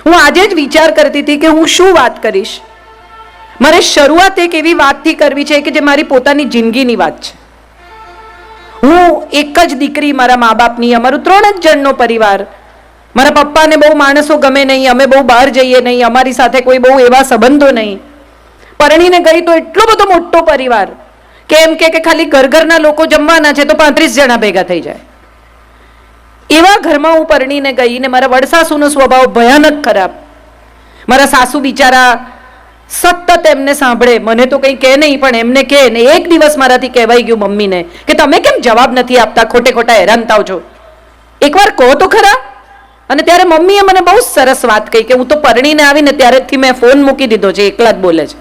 હું આજે જ વિચાર કરતી હતી કે હું શું વાત કરીશ. મારે શરૂઆત એક એવી વાતથી કરવી છે કે જે મારી પોતાની જિંદગીની વાત છે. હું એક જ દીકરી મારા મા બાપની, અમારું 3 જ જણનો પરિવાર. મારા પપ્પાને બહુ માણસો ગમે નહીં, અમે બહુ બહાર જઈએ નહીં, અમારી સાથે કોઈ બહુ એવા સંબંધો નહીં. પરણીને ગઈ તો એટલો બધો મોટો પરિવાર કે એમ કે ખાલી ઘરના લોકો જમવાના છે તો 35 જણા ભેગા થઈ જાય. એવા ઘરમાં હું પરણીને ગઈ ને મારા વડસાસુનો સ્વભાવ ભયાનક ખરાબ. મારા સાસુ બિચારા સતત એમને સાંભળે, મને તો કંઈ કહે નહીં પણ એમને કહે ને. એક દિવસ મારાથી કહેવાઈ ગયું મમ્મીને કે તમે કેમ જવાબ નથી આપતા, ખોટે ખોટા હેરાન થાવ છો, એકવાર કહો તો ખરા. અને ત્યારે મમ્મીએ મને બહુ સરસ વાત કહી કે હું તો પરણીને આવીને ત્યારેથી મેં ફોન મૂકી દીધો છે, એકલા જ બોલે છે.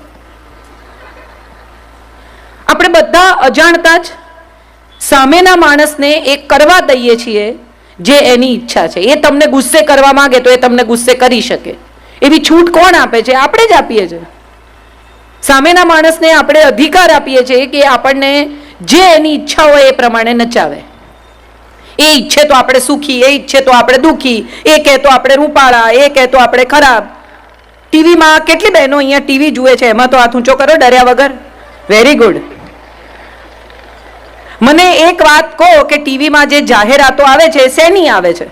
આપણે બધા અજાણતા જ સામેના માણસને એ કરવા દઈએ છીએ જે એની ઈચ્છા છે. એ તમને ગુસ્સે કરવા માંગે તો એ તમને ગુસ્સે કરી શકે. એવી છૂટ કોણ આપે છે? આપણે જ આપીએ છીએ. સામેના માણસને આપણે અધિકાર આપીએ છીએ કે આપણને જે એની ઈચ્છા હોય એ પ્રમાણે નચાવે. એ ઈચ્છે તો આપણે સુખી, એ ઈચ્છે તો આપણે દુઃખી, એ કહે તો આપણે રૂપાળા, એ કહે તો આપણે ખરાબ. ટીવીમાં કેટલી બહેનો અહીંયા ટીવી જુએ છે, એમાં તો હાથ ઊંચો કરો ડર્યા વગર. Very good. મને એક વાત કહો કે ટીવીમાં જે જાહેરાતો આવે છે શેની આવે છે?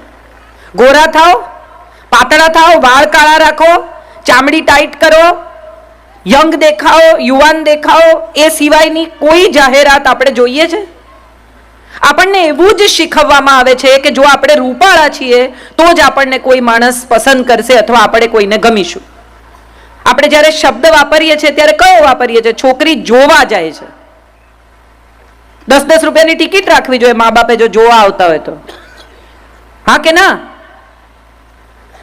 ગોરા થાવ, પાતળા થાવ, વાળ કાળા રાખો, ચામડી ટાઈટ કરો, યંગ દેખાઓ, યુવાન દેખાઓ, એ સિવાયની કોઈ જાહેરાત આપણે જોઈએ છે? આપણને એવું જ શીખવવામાં આવે છે કે જો આપણે રૂપાળા છીએ તો જ આપણને કોઈ માણસ પસંદ કરશે અથવા આપણે કોઈને ગમીશું. આપણે જ્યારે શબ્દ વાપરીએ છીએ ત્યારે કયો વાપરીએ છીએ? છોકરી જોવા જાય છે. 10-10 રૂપિયાની ટિકિટ રાખવી જોઈએ મા બાપે જો જોવા આવતા હોય તો. હા કે ના?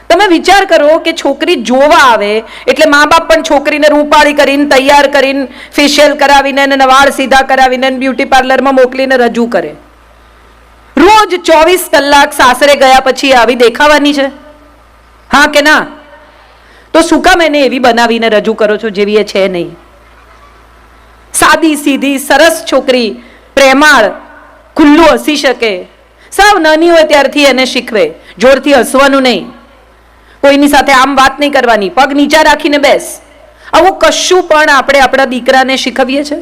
તમે વિચાર કરો કે છોકરી જોવા આવે એટલે મા બાપ પણ છોકરીને રૂપાળી કરીને, તૈયાર કરીને, ફેશિયલ કરાવીને, વાળ સીધા કરાવીને, બ્યુટી પાર્લરમાં મોકલીને રજૂ કરે. રોજ 24 કલાક સાસરે ગયા પછી આવી દેખાવાની છે? હા કે ના? તો શું કામ એને એવી બનાવીને રજૂ કરો છો જેવી એ છે નહીં? સાદી સીધી સરસ છોકરી, પ્રેમાળ, ખુલ્લું હસી શકે. સાવ નાની હોય ત્યારથી એને શીખવે જોરથી હસવાનું નહીં, કોઈની સાથે આમ વાત નહીં કરવાની, પગ નીચા રાખીને બેસ. આવું કશું પણ આપણે આપણા દીકરાને શીખવીએ છે?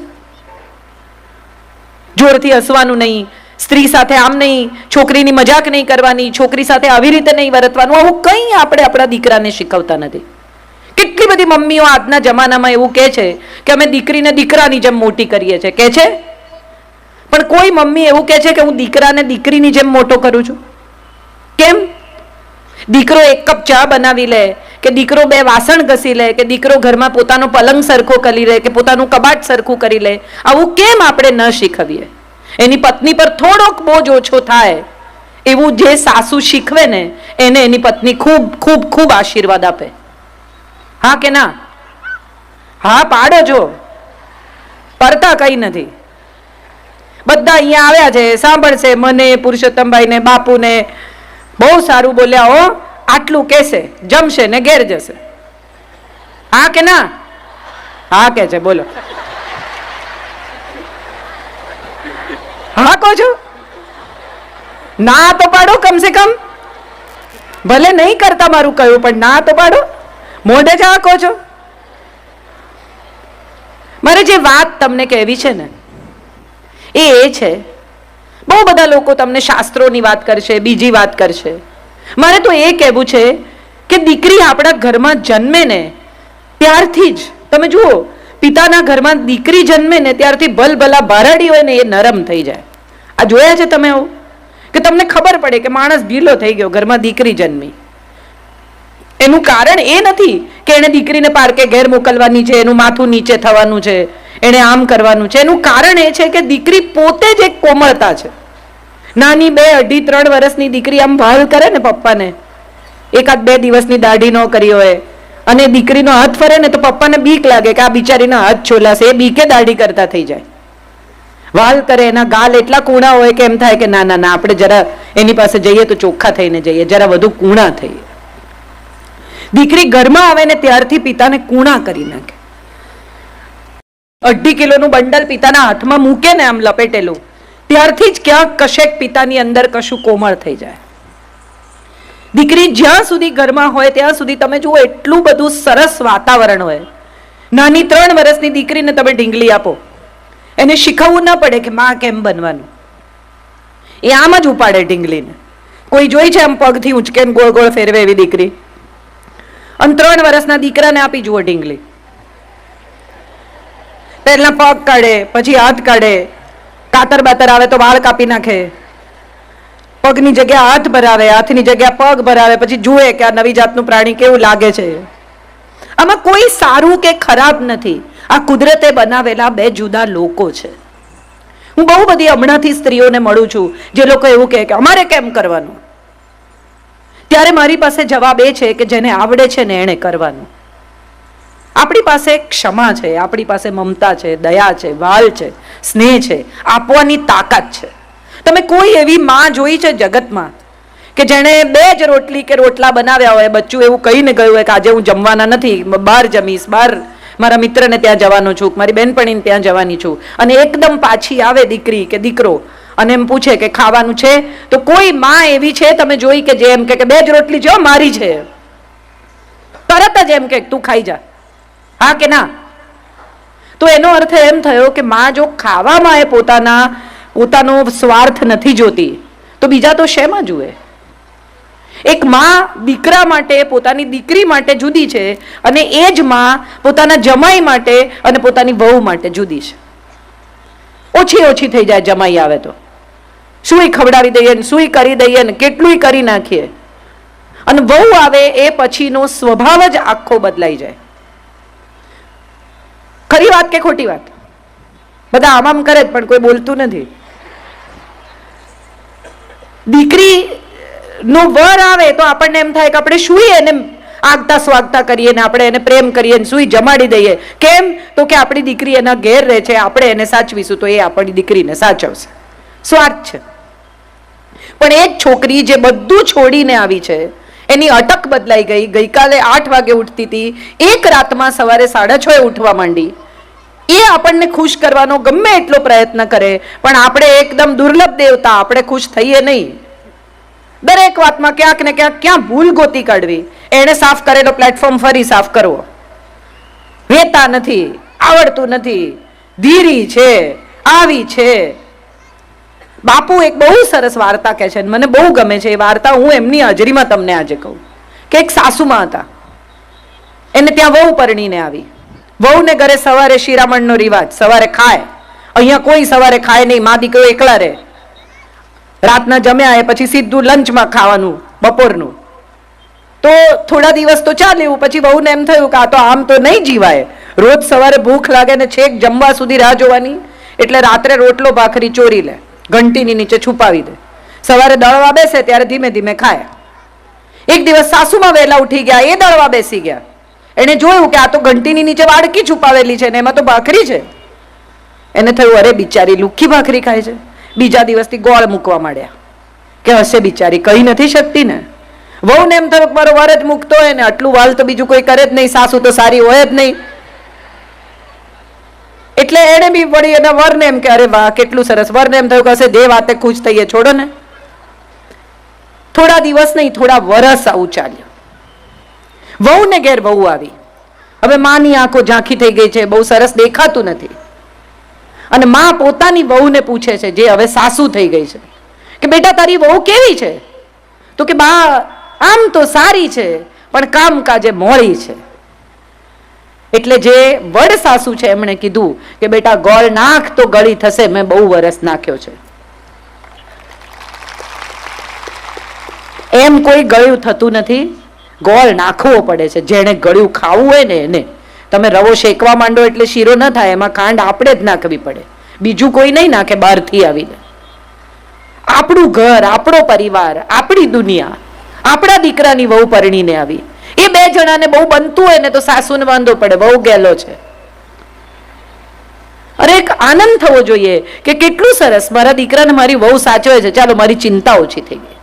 જોરથી હસવાનું નહીં, સ્ત્રી સાથે આમ નહીં, છોકરીની મજાક નહીં કરવાની, છોકરી સાથે આવી રીતે નહીં વર્તવાનું, આવું કંઈ આપણે આપણા દીકરાને શીખવતા નથી. કેટલી બધી મમ્મીઓ આજના જમાનામાં એવું કહે છે કે અમે દીકરીને દીકરાની જેમ મોટી કરીએ છીએ, કહે છે. પણ કોઈ મમ્મી એવું કહે છે કે હું દીકરાને દીકરીની જેમ મોટો કરું છું? કેમ? દીકરો 1 કપ ચા બનાવી લે, કે દીકરો 2 વાસણ ઘસી લે, કે દીકરો ઘરમાં પોતાનો પલંગ સરખો કરી લે, કે પોતાનું કબાટ સરખું કરી લે, આવું કેમ આપણે ન શીખવીએ? એની પત્ની પર થોડોક બોજ ઓછો થાય એવું જે સાસુ શીખવે ને એને એની પત્ની ખૂબ ખૂબ ખૂબ આશીર્વાદ આપે. હા કે ના? હા પાડો જો, પડતા કઈ નથી. બધા અહીંયા આવ્યા છે, સાંભળશે મને, પુરુષોત્તમભાઈ ને, બાપુને. બહુ સારું બોલ્યા હો, આટલું કહેશે, જમશે ને ઘેર જશે. હા કે ના? હા કે છે, બોલો. હા કહો છો? ના તો પાડો કમસે કમ. ભલે નહીં કરતા મારું કહ્યું પણ ના તો પાડો. મોઢે જ હા કહો છો. મારે જે વાત તમને કહેવી છે ને એ છે, બહુ બધા લોકો તમને શાસ્ત્રોની વાત કરશે, બીજી વાત કરશે. મારે તો એ કહેવું છે કે દીકરી આપણા ઘરમાં જન્મે ને ત્યારથી જ તમે જુઓ, પિતાના ઘરમાં દીકરી જન્મે ને ત્યારથી ભલભલા ભારાડી હોય ને એ નરમ થઈ જાય. આ જોયા છે તમે આવું? કે તમને ખબર પડે કે માણસ ભીલો થઈ ગયો ઘરમાં દીકરી જન્મી. એનું કારણ એ નથી કે એને દીકરીને પારકે ઘેર મોકલવાની છે, એનું માથું નીચે થવાનું છે, એને આમ કરવાનું છે. એનું કારણ એ છે કે દીકરી પોતે જ એક કોમળતા છે. નાની 2, 2.5, 3 વર્ષની દીકરી આમ ભાલ કરે ને પપ્પાને, 1-2 દિવસની દાઢી ન કરી હોય અને દીકરીનો હાથ ફરે ને તો પપ્પાને બીક લાગે કે આ બિચારીના હાથ છોલાશે, એ બીકે દાઢી કરતા થઈ જાય. વાલ કરે, એના ગાલ એટલા કૂણા હોય કે એમ થાય કે ના ના ના, આપણે જરા એની પાસે જઈએ તો ચોખ્ખા થઈને જઈએ, જરા વધુ કૂણા થઈએ. દીકરી ઘરમાં આવે ને ત્યારથી પિતાને કૂણા કરી નાખે. 2.5 કિલોનું બંડલ પિતાના હાથમાં મૂકે ને આમ લપેટેલું, ત્યારથી જ ક્યાંક કશેક પિતાની અંદર કશું કોમળ થઈ જાય. દીકરી જ્યાં સુધી ઘરમાં હોય ત્યાં સુધી તમે જુઓ એટલું બધું સરસ વાતાવરણ હોય. નાની 3 વર્ષની દીકરીને તમે ઢીંગલી આપો, એને શીખવવું ના પડે કે માં કેમ બનવાનું, એ આમ જ ઉપાડે ઢીંગલીને. કોઈ જોઈ છે આમ પગથી ઉંચકે ગોળ ગોળ ફેરવે એવી દીકરી? અને 3 વર્ષના દીકરાને આપી જુઓ ઢીંગલી, પહેલા પગ કાઢે, પછી હાથ કાઢે, કાતર બાતર આવે તો વાળ કાપી નાખે, પગની જગ્યા હાથ ભરાવે, હાથની જગ્યા પગ ભરાવે, પછી જુએ કે આ નવી જાતનું પ્રાણી કેવું લાગે છે. આમાં કોઈ સારું કે ખરાબ નથી, આ કુદરતે બનાવેલા 2 જુદા લોકો છે. હું બહુ બધી હમણાંથી સ્ત્રીઓને મળું છું જે લોકો એવું કહે કે અમારે કેમ કરવાનું, ત્યારે મારી પાસે જવાબ એ છે કે જેને આવડે છે ને એને કરવાનું. આપણી પાસે ક્ષમા છે, આપણી પાસે મમતા છે, દયા છે, વાલ છે, સ્નેહ છે, આપવાની તાકાત છે. તમે કોઈ એવી માં જોઈ છે જગતમાં કે જેણે 2 જ રોટલી કે રોટલા બનાવ્યા હોય, બચ્ચું એવું કહીને ગયું હોય કે આજે હું જમવાના નથી, બહાર જમીશ, બહાર મારા મિત્રને ત્યાં જવાનો છું, મારી બેનપણીને ત્યાં જવાની છું, અને એકદમ પાછી આવે દીકરી કે દીકરો અને એમ પૂછે કે ખાવાનું છે? તો કોઈ માં એવી છે તમે જોઈ કે જે એમ કે 2 જ રોટલી જો મારી છે, તરત જ એમ કે તું ખાઈ જા, હા કે ના? તો એનો અર્થ એમ થયો કે માં જો ખાવામાં એ પોતાનો સ્વાર્થ નથી જોતી તો બીજા તો શેમાં જુએ? એક માં દીકરા માટે, પોતાની દીકરી માટે જુદી છે, અને એ જ માં પોતાના જમાઈ માટે અને પોતાની વહુ માટે જુદી છે. ઓછી થઈ જાય જમાઈ આવે તો, શું ખવડાવી દઈએ ને શું કરી દઈએ ને કેટલું કરી નાખીએ, અને વહુ આવે એ પછીનો સ્વભાવ જ આખો બદલાઈ જાય. ખરી વાત કે ખોટી વાત? બધા આમ કરે જ પણ કોઈ બોલતું નથી. દીકરી નો વર આવે તો આપણને એમ થાય કે આપણે શું એને આગતા સ્વાગતા કરીએ ને આપણે એને પ્રેમ કરીએ ને સુઈ જમાડી દઈએ. કેમ? તો કે આપણી દીકરી એના ઘેર રહે છે, આપણે એને સાચવીશું તો એ આપણી દીકરીને સાચવશે. સ્વાર્થ છે. પણ એ જ છોકરી જે બધું છોડીને આવી છે, એની અટક બદલાઈ ગઈ. ગઈકાલે 8 વાગે ઉઠતી હતી, એક રાતમાં સવારે 6:30 ઉઠવા માંડી. એ આપણને ખુશ કરવાનો ગમે એટલો પ્રયત્ન કરે, પણ આપણે એકદમ દુર્લભ દેવતા, આપણે ખુશ થઈએ નહીં. દરેક વાતમાં ક્યાંક ને ક્યાં ભૂલ ગોતી કાઢવી. એને સાફ કરેલો પ્લેટફોર્મ ફરી સાફ કરવો, વેતા નથી, આવડતું નથી, ધીરી છે, આવી છે. બાપુ એક બહુ સરસ વાર્તા કહે છે, મને બહુ ગમે છે એ વાર્તા. હું એમની હાજરીમાં તમને આજે કહું કે એક સાસુમાં હતા, એને ત્યાં વહુ પરણીને આવી. વહુને ઘરે સવારે શિરામણનો રિવાજ, સવારે ખાય. અહીંયા કોઈ સવારે ખાય નહીં, મા દીકરો એકલા રહે. રાતના જમ્યા એ પછી સીધું લંચમાં ખાવાનું બપોરનું. તો થોડા દિવસ તો ચાલ્યું, પછી વહુને એમ થયું કે આ તો આમ તો નહીં જીવાય, રોજ સવારે ભૂખ લાગે ને છેક જમવા સુધી રાહ જોવાની. એટલે રાત્રે રોટલો ભાખરી ચોરી લે, ઘંટીની નીચે છુપાવી દે, સવારે દળવા બેસે ત્યારે ધીમે ધીમે ખાય. એક દિવસ સાસુમાં વહેલા ઉઠી ગયા, એ દળવા બેસી ગયા. એને જોયું કે આ તો ઘંટીની નીચે વાડકી છુપાવેલી છે ને એમાં તો ભાખરી છે. એને થયું અરે બિચારી લુખ્ખી ભાખરી ખાય છે. બીજા દિવસથી ગોળ મૂકવા માંડ્યા કે હશે બિચારી, કહી નથી શકતી ને. વહુને એમ થયું મારો વર જ મૂકતો હોય ને, આટલું વાલ તો બીજું કોઈ કરે જ નહીં, સાસુ તો સારી હોય જ નહીં. એટલે એને બી વળી એના વરને એમ કે અરે વાહ કેટલું સરસ. વરને એમ થયું કે હશે જે વાતે ખુશ થઈએ, છોડો ને. થોડા દિવસ નહીં, થોડા વરસ આવું ચાલ્યું. વહુને ઘેર વહુ આવી. હવે માની આંખો ઝાંખી થઈ ગઈ છે, બહુ સરસ દેખાતું નથી. અને માં પોતાની વહુને પૂછે છે, જે હવે સાસુ થઈ ગઈ છે, કે બેટા તારી વહુ કેવી છે? તો કે બા આમ તો સારી છે પણ કામકાજે મોળી છે. એટલે જે વડ સાસુ છે એમણે કીધું કે બેટા ગોળ નાખ તો ગળી થશે, મેં બહુ વરસ નાખ્યો છે. એમ કોઈ ગળ્યું થતું નથી, ગોળ નાખવો પડે છે. જેને ગળ્યું ખાવું હોય ને એને. તમે રવો શેકવા માંડો એટલે શીરો ન થાય, એમાં ખાંડ આપણે જ નાખવી પડે, બીજું કોઈ નહીં નાખે બહારથી આવીને. આપણું ઘર, આપણો પરિવાર, આપણી દુનિયા, આપણા દીકરાની વહુ પરણીને આવી. એ 2 જણાને બહુ બનતું હોય ને તો સાસુને વાંધો પડે, બહુ ગેલો છે. અરે એક આનંદ થવો જોઈએ કે કેટલું સરસ મારા દીકરાને મારી વહુ સાચવે છે, ચાલો મારી ચિંતા ઓછી થઈ ગઈ.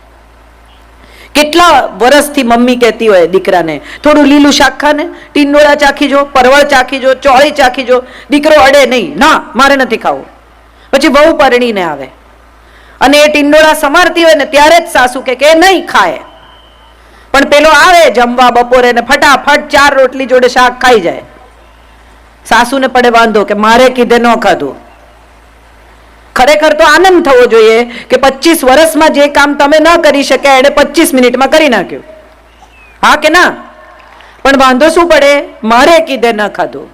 કેટલા વર્ષથી મમ્મી કહેતી હોય દીકરાને થોડું લીલું શાક ખા ને, ટીંડોળા ચાખી જો, પરવળ ચાખી જો, ચોળી ચાખી જો. દીકરો અડે નહીં, ના મારે નથી ખાવું. પછી વહુ પરણીને આવે અને એ ટીંડોળા સમારતી હોય ને ત્યારે જ સાસુ કે નહીં ખાય. પણ પેલો આવે જમવા બપોરે ને ફટાફટ 4 રોટલી જોડે શાક ખાઈ જાય. સાસુને પડે વાંધો કે મારે કીધે ન ખાધું. ખરેખર તો આનંદ થવો જોઈએ કે 25 વર્ષમાં જે કામ તમે ન કરી શક્યા એને 25 મિનિટમાં કરી નાખ્યું. હા કે ના? પણ વાંધો શું પડે? મારે કીધે ન ખાધું.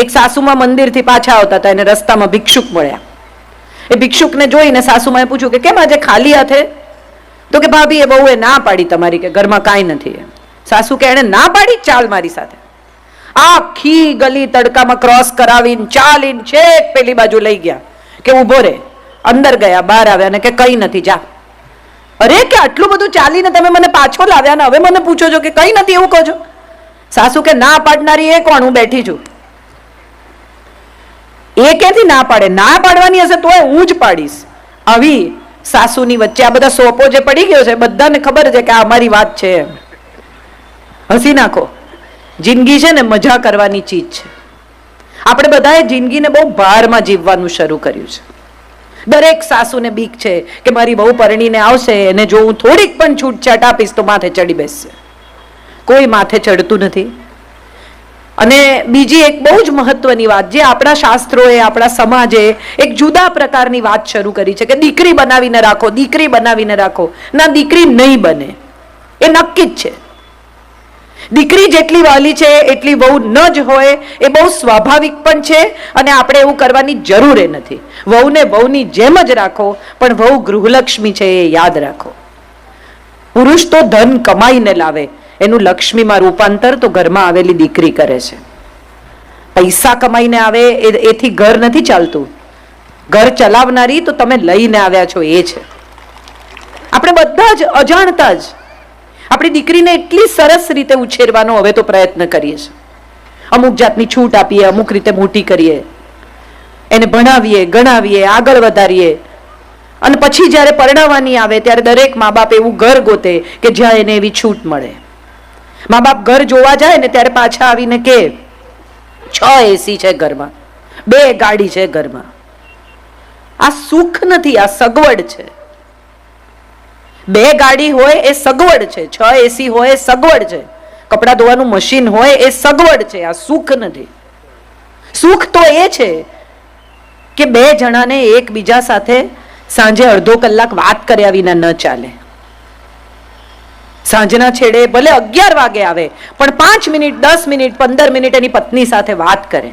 એક સાસુમાં મંદિરથી પાછા આવતા હતા, એને રસ્તામાં ભિક્ષુક મળ્યા. એ ભિક્ષુકને જોઈને સાસુમાએ પૂછ્યું કે કેમ આજે ખાલી હાથે? તો કે ભાભી એ બહુએ ના પાડી તમારી કે ઘરમાં કાંઈ નથી. સાસુ કે એને ના પાડી, ચાલ મારી સાથે. આખી ગલી તડકામાં ક્રોસ કરાવીને ચાલીને છેક પેલી બાજુ લઈ ગયા કે ઉભો રે. અંદર ગયા, બહાર આવ્યા ને કે કઈ નથી, જા. અરે કે આટલું બધું ચાલીને તમે મને પાછો લાવ્યા ને હવે મને પૂછો છો કે કઈ નથી એવું કહો છો? સાસુ કે ના પાડનારી એ કોણ? હું બેઠી છું. એ ક્યાંથી ના પાડે? ના પાડવાની હશે તો હું જ પાડીશ. આવી સાસુની વચ્ચે આ બધા સોપો જે પડી ગયો છે, બધાને ખબર છે કે આ અમારી વાત છે. હસી નાખો. જિંદગી છે ને મજા કરવાની ચીજ છે. આપણે બધાએ જિંદગીને બહુ ભારમાં જીવવાનું શરૂ કર્યું છે. દરેક સાસુને બીક છે કે મારી બહુ પરણીને આવશે અને જો હું થોડીક પણ છૂટછાટ આપીશ તો માથે ચડી બેસશે. કોઈ માથે ચડતું નથી. અને બીજી એક બહુ જ મહત્વની વાત જે આપણા શાસ્ત્રોએ, આપણા સમાજે એક જુદા પ્રકારની વાત શરૂ કરી છે કે દીકરી બનાવીને રાખો, દીકરી બનાવીને રાખો. ના, દીકરી નહીં બને એ નક્કી જ છે. દીકરી જેટલી વાલી છે એટલી વહુ ન જ હોય એ બહુ સ્વાભાવિક પણ છે અને આપણે એવું કરવાની જરૂર એ નથી. વહુને વહુની જેમ જ રાખો, પણ વહુ ગૃહલક્ષ્મી છે એ યાદ રાખો. પુરુષ તો ધન કમાઈને લાવે, એનું લક્ષ્મીમાં રૂપાંતર તો ઘરમાં આવેલી દીકરી કરે છે. પૈસા કમાઈને આવે એથી ઘર નથી ચાલતું. ઘર ચલાવનારી તો તમે લઈને આવ્યા છો એ છે. આપણે બધા જ અજાણતા જ આપણી દીકરીને એટલી સરસ રીતે ઉછેરવાનો હવે તો પ્રયત્ન કરીએ છીએ. અમુક જાતની છૂટ આપીએ, અમુક રીતે મોટી કરીએ, એને ભણાવીએ, ગણાવીએ, આગળ વધારીએ અને પછી જ્યારે પરણાવવાની આવે ત્યારે દરેક મા બાપ એવું ઘર ગોતે કે જ્યાં એને એવી છૂટ મળે. મા બાપ ઘર જોવા જાય ને ત્યારે પાછા આવીને કે 6 એસી છે ઘરમાં, 2 ગાડી છે ઘરમાં. આ સુખ નથી, આ સગવડ છે. 2 ગાડી હોય એ સગવડ છે, 6 એસી હોય એ સગવડ છે, કપડાં ધોવાનું મશીન હોય એ સગવડ છે. આ સુખ નથી. સુખ તો એ છે કે 2 જણાને એકબીજા સાથે સાંજે અડધો કલાક વાત કર્યા વિના ન ચાલે. સાંજના છેડે ભલે 11 વાગે આવે પણ 5 મિનિટ, 10 મિનિટ, 15 મિનિટ એની પત્ની સાથે વાત કરે.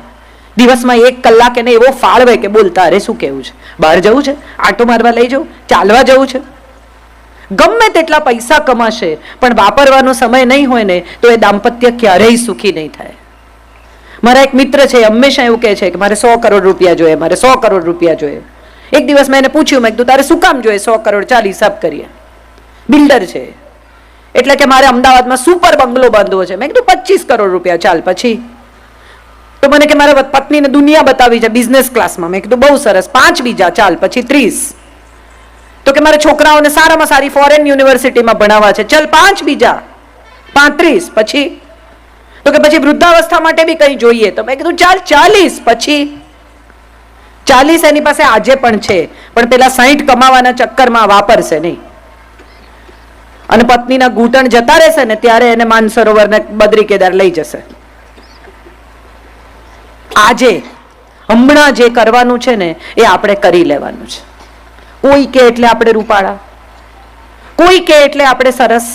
દિવસમાં 1 કલાક એને એવો ફાળવે કે બોલ તારે શું કેવું છે? બહાર જવું છે? આટો મારવા લઈ જવું? ચાલવા જવું છે? ગમે તેટલા પૈસા કમાશે પણ વાપરવાનો સમય નહીં હોય ને તો એ દાંપત્ય ક્યારેય સુખી નહીં થાય. મારા એક મિત્ર છે, હંમેશા એવું કહે છે કે મારે 100 કરોડ રૂપિયા જોઈએ, મારે 100 કરોડ રૂપિયા જોઈએ. એક દિવસ મેં એને પૂછ્યું, મેં કીધું તારે શું કામ જોઈએ 100 કરોડ? ચાલ હિસાબ કરીએ. બિલ્ડર છે એટલે કે મારે અમદાવાદમાં સુપર બંગલો બાંધવો છે. મેં કીધું 25 કરોડ રૂપિયા. ચાલ પછી? તો મને કે મારા પત્નીને દુનિયા બતાવી છે બિઝનેસ ક્લાસમાં. મેં કીધું બહુ સરસ. 5 બીજા. ચાલ પછી 30. તો કે મારે છોકરાઓને સારામાં સારી ફોરેન યુનિવર્સિટીમાં ભણાવવા છે. ચલ 5 બીજા. 35. પછી? તો કે પછી વૃદ્ધાવસ્થા માટે બી કંઈ જોઈએ. તો મેં કીધું ચાલ 40. પછી? 40 એની પાસે આજે પણ છે પણ પેલા 60 કમાવાના ચક્કરમાં વાપરશે નહીં અને પત્નીના ઘૂંટણ જતા રહેશે ને ત્યારે એને માનસરોવર ને બદ્રી કેદાર લઈ જશે. આજે હમણાં જે કરવાનું છે ને એ આપણે કરી લેવાનું છે. કોઈ કે એટલે આપણે રૂપાળા, કોઈ કે એટલે આપણે સરસ,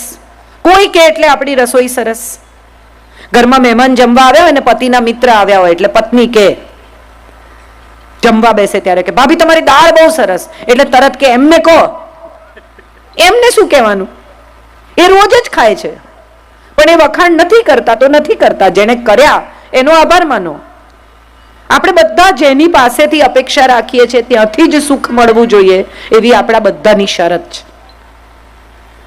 કોઈ કે એટલે આપણી રસોઈ સરસ. ઘરમાં મહેમાન જમવા આવ્યા હોય ને પતિના મિત્ર આવ્યા હોય એટલે પત્ની કે જમવા બેસે ત્યારે કે ભાભી તમારી દાળ બહુ સરસ, એટલે તરત કે એમને કહો. એમને શું કહેવાનું? એ રોજ જ ખાય છે પણ એ વખાણ નથી કરતા તો નથી કરતા. જેને કર્યા એનો આભાર માનો. આપણે બધા જેની પાસેથી અપેક્ષા રાખીએ છીએ ત્યાંથી જ સુખ મળવું જોઈએ એવી આપણા બધાની શરત છે.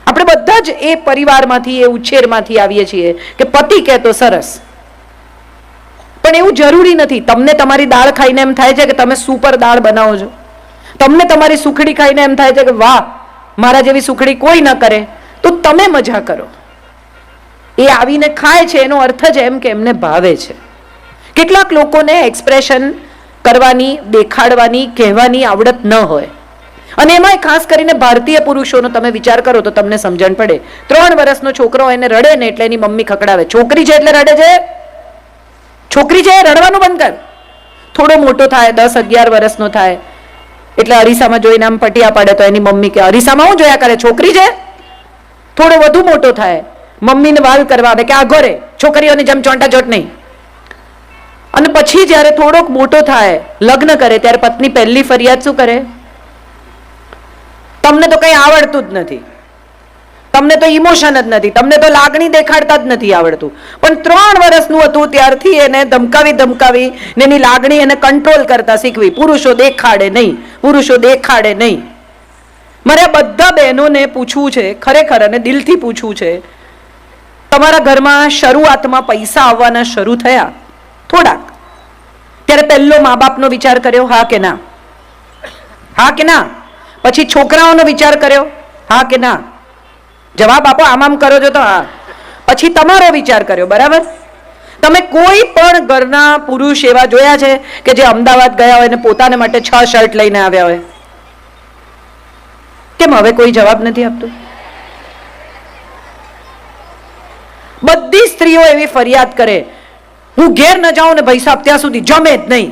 આપણે બધા જ એ પરિવારમાંથી, એ ઉછેરમાંથી આવીએ છીએ કે પતિ કહે તો સરસ, પણ એવું જરૂરી નથી. તમને તમારી દાળ ખાઈને એમ થાય છે કે તમે સુપર દાળ બનાવો છો, તમને તમારી સુખડી ખાઈને એમ થાય છે કે વાહ મારા જેવી સુખડી કોઈ ન કરે, તો તમે મજા કરો. એ આવીને ખાય છે એનો અર્થ જ એમ કે એમને ભાવે છે. કેટલાક લોકોને એક્સપ્રેશન કરવાની, દેખાડવાની, કહેવાની આવડત ન હોય અને એમાં ખાસ કરીને ભારતીય પુરુષોનો તમે વિચાર કરો તો તમને સમજણ પડે. 3 વર્ષનો છોકરો એને રડે ને એટલે એની મમ્મી ખકડાવે. છોકરી છે એટલે રડે છે? છોકરી છે, રડવાનું બંધ કર. થોડો મોટો થાય, 10-11 વર્ષનો થાય એટલે અરીસામાં જોઈને આમ પટિયા પાડે તો એની મમ્મી કે અરીસામાં હું જોયા કરે, છોકરી છે? થોડો વધુ મોટો થાય, મમ્મીને વાલ કરવા આવે કે આ ઘરે છોકરીઓની જેમ ચોંટાચોટ નહીં. અને પછી જ્યારે થોડોક મોટો થાય, લગ્ન કરે, ત્યારે પત્ની પહેલી ફરિયાદ શું કરે? તમને તો કંઈ આવડતું જ નથી, તમને તો ઇમોશન જ નથી, તમને તો લાગણી દેખાડતા જ નથી આવડતું. પણ 3 વર્ષનું હતું ત્યારથી એને ધમકાવી એની લાગણી એને કંટ્રોલ કરતા શીખવી. પુરુષો દેખાડે નહીં, પુરુષો દેખાડે નહીં. મારે આ બધા બહેનોને પૂછવું છે, ખરેખર અને દિલથી પૂછવું છે, તમારા ઘરમાં શરૂઆતમાં પૈસા આવવાના શરૂ થયા થોડાક, ત્યારે પહેલો મા બાપનો વિચાર કર્યો? હા કે ના? હા કે ના? પછી છોકરાઓનો વિચાર કર્યો? હા કે ના? જવાબ આપો. આમ કરો છો તો હા. પછી તમારો વિચાર કર્યો, બરાબર? તમે કોઈ પણ ઘરના પુરુષ એવા જોયા છે કે જે અમદાવાદ ગયા હોય ને પોતાને માટે 6 શર્ટ લઈને આવ્યા હોય? કેમ હવે કોઈ જવાબ નથી આપતું? બધી સ્ત્રીઓ એવી ફરિયાદ કરે, હું ઘેર ન જાઉં ને ભાઈ સાહેબ ત્યાં સુધી જમે જ નહીં.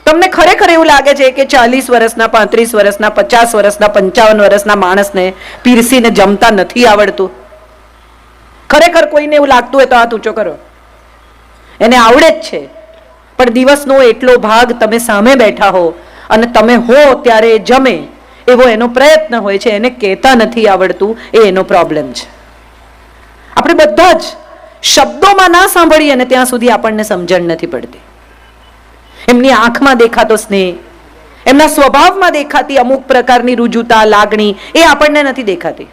તમને ખરેખર એવું લાગે છે કે 40 વર્ષના, 35 વર્ષના, 50 વર્ષના, 55 વર્ષના માણસને પીરસીને જમતા નથી આવડતું? ખરેખર કોઈને એવું લાગતું હોય તો હાથ ઊંચો કરો. એને આવડે જ છે, પણ દિવસનો એટલો ભાગ તમે સામે બેઠા હો અને તમે હો ત્યારે જમે એવો એનો પ્રયત્ન હોય છે, એને કહેતા નથી આવડતું, એ એનો પ્રોબ્લેમ છે. આપણે બધા જ શબ્દોમાં ના સાંભળીએ ને ત્યાં સુધી આપણને સમજણ નથી પડતી. એમની આંખમાં દેખાતો સ્નેહ, એમના સ્વભાવમાં દેખાતી અમુક પ્રકારની રુજુતા, લાગણી, એ આપણને નથી દેખાતી.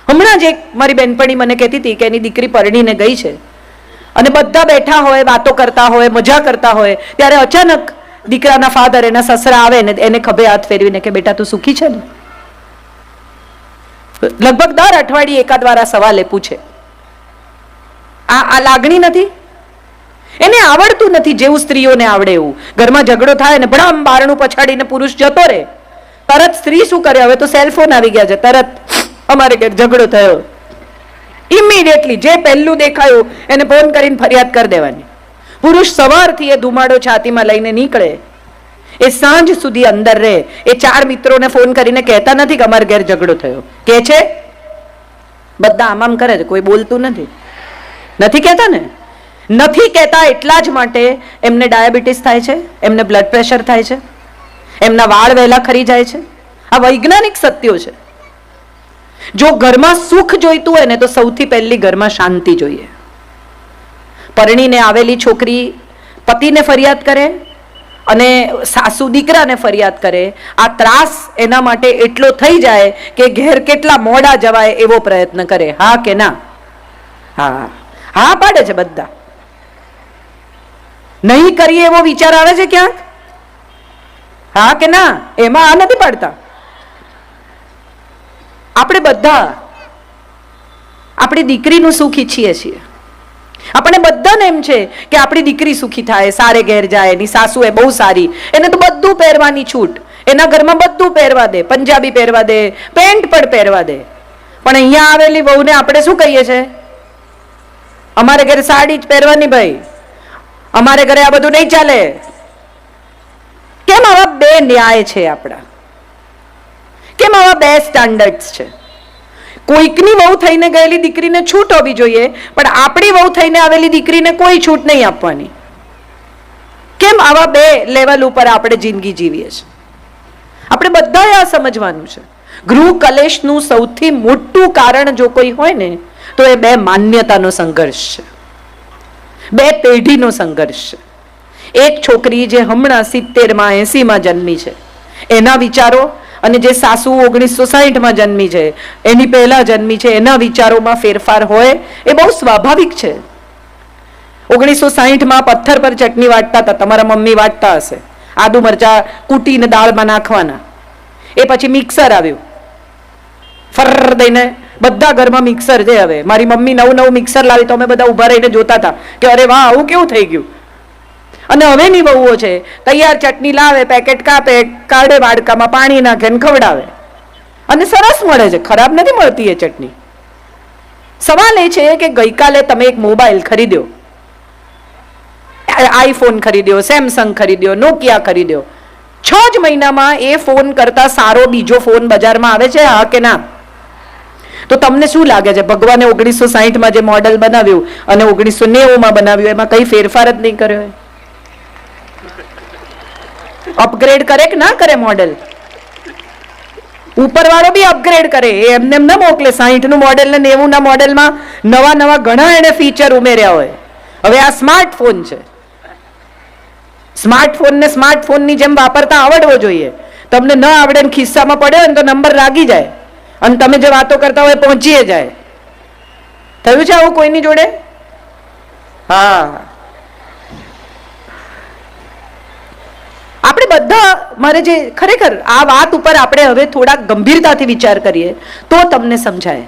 હમણાં જ એક મારી બેનપણી મને કહેતી હતી કે એની દીકરી પરણીને ગઈ છે અને બધા બેઠા હોય, વાતો કરતા હોય, મજા કરતા હોય, ત્યારે અચાનક દીકરાના ફાધર, એના સસરા આવે ને એને ખભે હાથ ફેરવીને કે બેટા તું સુખી છે ને? લગભગ દર અઠવાડિયે એકાદ વાર આ સવાલ એ પૂછે. આ લાગણી નથી? એને આવડતું નથી જેવું સ્ત્રીઓને આવડે એવું. ઘરમાં ઝઘડો થાય ને ભડામ બારણું પછાડીને પુરુષ જતો રહે, તરત સ્ત્રી શું કરે? હવે તો સેલફોન આવી ગયા છે, તરત અમારે ઘેર ઝઘડો થયો, ઇમિડિયેટલી જે પહેલું દેખાયું એને ફોન કરીને ફરિયાદ કરી દેવાની. પુરુષ સવારથી એ ધુમાડો છાતીમાં લઈને નીકળે, એ સાંજ સુધી અંદર રહે. એ 4 મિત્રોને ફોન કરીને કહેતા નથી કે અમારે ઘેર ઝઘડો થયો. કે છે? બધા આમ કરે છે, કોઈ બોલતું નથી. નથી કહેતા ને? નથી કહેતા એટલા જ માટે એમને ડાયાબિટીસ થાય છે, એમને બ્લડ પ્રેશર થાય છે, એમના વાળ વહેલા ખરી જાય છે. આ વૈજ્ઞાનિક સત્યો છે. જો ઘરમાં સુખ જોઈતું હોય ને તો સૌથી પહેલી ઘરમાં શાંતિ જોઈએ. પરણીને આવેલી છોકરી પતિને ફરિયાદ કરે અને સાસુ દીકરાને ફરિયાદ કરે. આ ત્રાસ એના માટે એટલો થઈ જાય કે ઘેર કેટલા મોડા જવાય એવો પ્રયત્ન કરે. હા કે ના? હા, હા પાડે છે બધા. નહીં કરીએ એવો વિચાર આવે છે ક્યાંક? હા કે ના? એમાં આ નથી પાડતા. આપણે બધા આપણી દીકરીનું સુખ ઈચ્છીએ છીએ. આપણે બધાને એમ છે કે આપણી દીકરી સુખી થાય, સારે ઘેર જાય, એની સાસુ એ બહુ સારી, એને તો બધું પહેરવાની છૂટ, એના ઘરમાં બધું પહેરવા દે, પંજાબી પહેરવા દે, પેન્ટ પણ પહેરવા દે. પણ અહીંયા આવેલી વહુને આપણે શું કહીએ છીએ? અમારે ઘરે સાડી જ પહેરવાની ભાઈ, અમારે ઘરે આ બધું નહીં ચાલે. કેમ આવા બે ન્યાય છે આપણા? કેમ આવા બે સ્ટાન્ડર્ડ્સ છે? કોઈકની વહુ થઈને ગયેલી દીકરીને છૂટ હોવી જોઈએ, પણ આપણી વહુ થઈને આવેલી દીકરીને કોઈ છૂટ નહીં આપવાની. કેમ આવા બે લેવલ ઉપર આપણે જિંદગી જીવીએ છીએ? આપણે બધાએ આ સમજવાનું છે. ગૃહ કલેશનું સૌથી મોટું કારણ જો કોઈ હોય ને તો એ બે માન્યતાનો સંઘર્ષ છે, બે પેઢીનો સંઘર્ષ છે. એક છોકરી જે હમણાં 70માં 80માં જન્મી છે, એના વિચારો અને જે સાસુ 1960માં જન્મી છે, એની પહેલા જન્મી છે, એના વિચારોમાં ફેરફાર હોય એ બહુ સ્વાભાવિક છે. 1960માં પથ્થર પર ચટણી વાટતા હતા, તમારા મમ્મી વાટતા હશે, આદુ મરચા કૂટીને દાળમાં નાખવાના. એ પછી મિક્સર આવ્યું, ફર દઈને બધા ઘરમાં મિક્સર છે. હવે મારી મમ્મી નવું મિક્સર લાવી તો અમે બધા ઉભા રહીને જોતા હતા કે અરે વાહ, આવું કેવું થઈ ગયું. અને હવેની વહુઓ છે તૈયાર ચટણી લાવે, પેકેટ કાપે, કાઢે વાડકામાં, પાણી નાખે ને ખવડાવે, અને સરસ મળે છે, ખરાબ નથી મળતી એ ચટણી. સવાલ એ છે કે ગઈકાલે તમે એક મોબાઈલ ખરીદ્યો, આઈફોન ખરીદ્યો, સેમસંગ ખરીદ્યો, નોકિયા ખરીદ્યો, 6 જ મહિનામાં એ ફોન કરતા સારો બીજો ફોન બજારમાં આવે છે, હા કે ના? તો તમને શું લાગે છે ભગવાને 1960માં જે મોડેલ બનાવ્યું અને 1990માં બનાવ્યું એમાં કઈ ફેરફાર જ નહીં કર્યો? અપગ્રેડ કરે કે ના કરે મોડેલ? ઉપરવાળો બી અપગ્રેડ કરે, એ એમને એમ ના મોકલે. 60નું મોડેલ ને 90ના મોડેલમાં નવા નવા ઘણા એને ફીચર ઉમેર્યા હોય. હવે આ સ્માર્ટફોન છે, સ્માર્ટફોનને સ્માર્ટફોનની જેમ વાપરતા આવડવો જોઈએ. તમને ન આવડે ને ખિસ્સામાં પડ્યો ને તો નંબર લાગી જાય અને તમે જે વાતો કરતા હોય પહોંચીએ જાય. થયું છે આવું કોઈની જોડે? હા, આપણે બધા, મારે જે ખરેખર આ વાત ઉપર આપણે હવે થોડા ગંભીરતાથી વિચાર કરીએ તો તમને સમજાય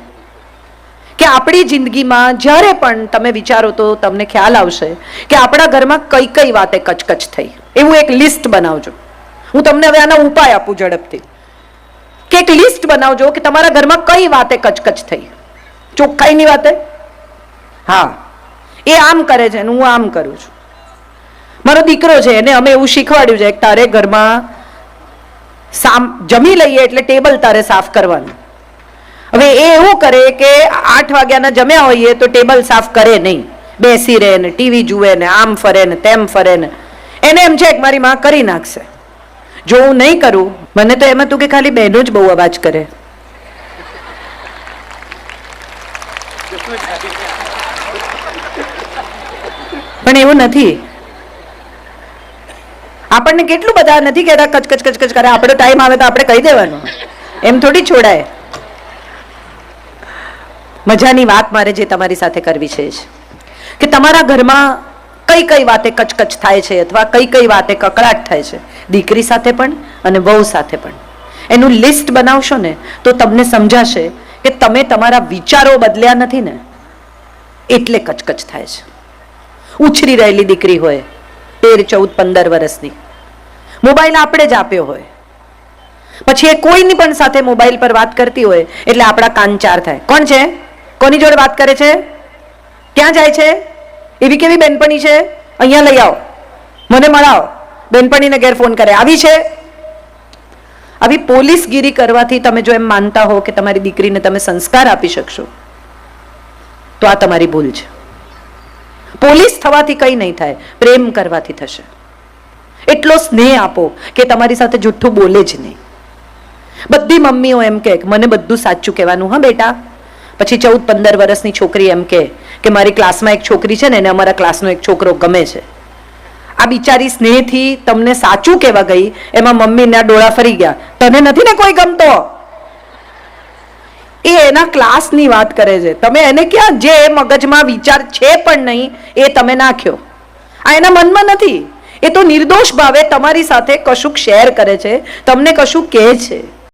કે આપણી જિંદગીમાં જ્યારે પણ તમે વિચારો તો તમને ખ્યાલ આવશે કે આપણા ઘરમાં કઈ કઈ વાતે કચકચ થઈ. એવું એક લિસ્ટ બનાવજો. હું તમને હવે આના ઉપાય આપું ઝડપથી, કે એક લિસ્ટ બનાવજો કે તમારા ઘરમાં કઈ વાતે કચકચ થઈ. ચોખ્ખાઈની વાતે, હા એ આમ કરે છે હું આમ કરું છું. મારો દીકરો છે એને અમે એવું શીખવાડ્યું છે કે તારે ઘરમાં જમી લઈએ એટલે ટેબલ તારે સાફ કરવાનું. હવે એ એવું કરે કે 8 વાગ્યાના જમ્યા હોઈએ તો ટેબલ સાફ કરે નહીં, બેસી રહે ને ટીવી જુએ ને આમ ફરે ને તેમ ફરે ને. એને એમ છે કે મારી માં કરી નાખશે. જો હું નહીં કરું, મને તો એમ હતું કે ખાલી બહેનો જ બહુ અવાજ કરે. પણ એવું નથી. આપણને કેટલું બધા નથી કહેતા કચકચ કચકચ કરે, આપણો ટાઈમ આવે તો આપણે કહી દેવાનું, એમ થોડી છોડાય. મજાની વાત મારે જે તમારી સાથે કરવી છે કે તમારા ઘરમાં કઈ કઈ વાતે કચકચ થાય છે અથવા કઈ કઈ વાતે કકળાટ થાય છે, દીકરી સાથે પણ અને વહુ સાથે પણ. એનું લિસ્ટ બનાવશો ને તો તમને સમજાશે કે તમે તમારા વિચારો બદલ્યા નથી ને એટલે કચકચ થાય છે. ઉછરી રહેલી દીકરી હોય 13, 14, 15 વર્ષની, મોબાઈલ આપણે જ આપ્યો હોય, પછી એ કોઈની પણ સાથે મોબાઈલ પર વાત કરતી હોય એટલે આપણા કાન ચાર થાય. કોણ છે? કોની જોડે વાત કરે છે? ક્યાં જાય છે? એવી કેવી બેનપણી છે? અહીંયા લઈ આવો, મને મળાવો. બેનપણીને ઘેર ફોન કરે, આવી છે. આવી પોલીસગીરી કરવાથી તમે જો એમ માનતા હો કે તમારી દીકરીને તમે સંસ્કાર આપી શકશો તો આ તમારી ભૂલ છે. પોલીસ થવાથી કઈ નહીં થાય, પ્રેમ કરવાથી થશે. એટલો સ્નેહ આપો કે તમારી સાથે જુઠ્ઠું બોલે જ નહીં. બધી મમ્મીઓ એમ કે મને બધું સાચું કહેવાનું, હા બેટા. પછી 14, 15 વર્ષની છોકરી એમ કે મારી ક્લાસમાં એક છોકરી છે ને એને અમારા ક્લાસનો એક છોકરો ગમે છે. આ બિચારી સ્નેહથી તમને સાચું કહેવા ગઈ, એમાં મમ્મીના ડોળા ફરી ગયા. તને નથી ને કોઈ ગમતો? એ એના ક્લાસની વાત કરે છે. તમે એને ક્યાં, જે મગજમાં વિચાર છે પણ નહીં એ તમે નાખ્યો. આ એના મનમાં નથી. એ તો નિર્દોષ ભાવે તમારી સાથે કશુંક શેર કરે છે, તમને કશું કહે છે.